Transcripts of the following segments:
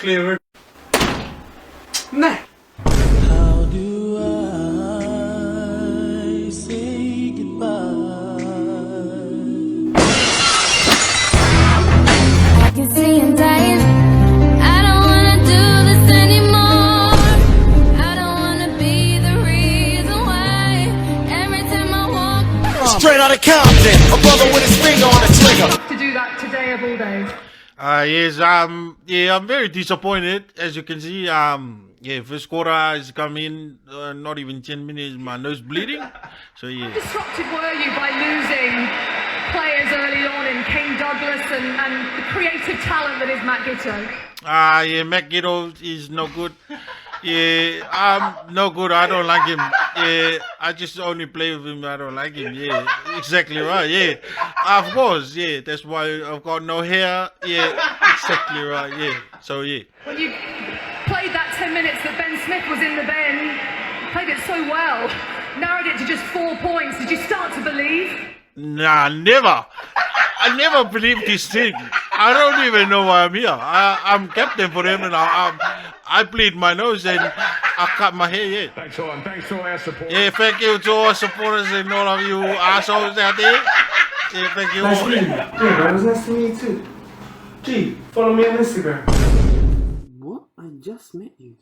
clear. Nah. How do I say goodbye? I can see him dying. I don't wanna do this anymore. I don't wanna be the reason why. Every time I walk Straight out of Compton, a brother with his finger on the trigger. To do that today of all days. Yes, I'm very disappointed. As you can see, first quarter has come in, not even 10 minutes, my nose bleeding. So yeah. How disrupted were you by losing players early on in Kane Douglas and the creative talent that is Matt Giteau? Matt Giteau is no good. I'm no good. I don't like him. I just only play with him. I don't like him. Yeah, exactly right. Yeah, of course. Yeah, that's why I've got no hair. Yeah, exactly right. Yeah. So yeah. When you played that 10 minutes that Ben Smith was in the Ben, played it so well, narrowed it to just 4 points. Did you start to believe? Nah, never. I never believed this thing. I don't even know why I'm here. I'm captain for them, and I bleed my nose and I cut my hair. Yeah. Thanks all our support. Yeah, thank you to all supporters and all of you assholes out there. Yeah, thank you Nice all. to meet you. Yeah, bro, it was nice to meet you too. Gee, follow me on Instagram. What? I just met you.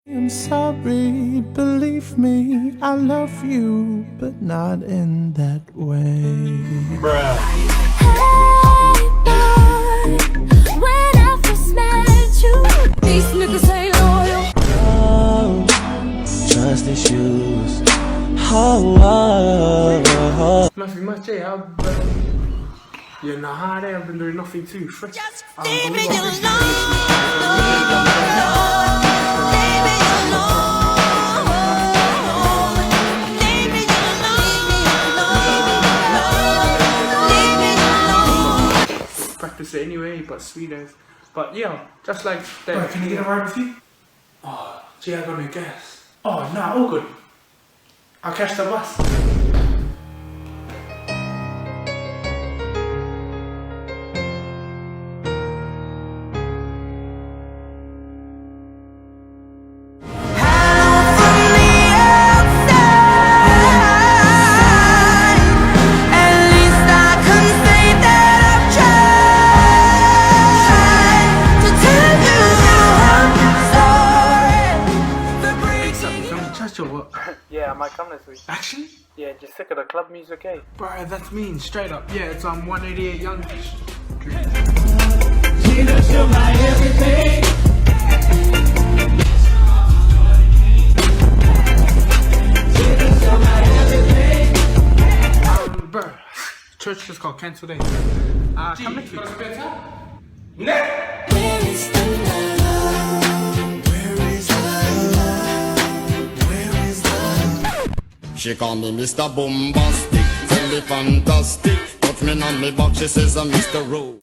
I'm sorry, believe me, I love you, but not in that way. Bruh. when I first met you. These niggas ain't loyal. Oh, trust issues. Nothing much, eh? Yeah, nah, hi there, I've been doing nothing too. Fresh. Leave me alone. Practice it anyway, but sweet as. But yeah, just like that. Right, can you get a ride with you? Oh, gee, I got no gas. Oh, nah, all good. I'll catch the bus. Or what? Yeah, I might come this week. Actually? Yeah, just sick of the club music, eh? Bro, that's mean, straight up. Yeah, it's 188 Young Street. Bro, church just got cancelled in. Come next week. Where is the She call me Mr. Bombastic, tell me fantastic. Touch me on me back, she says I'm Mr. Rowe.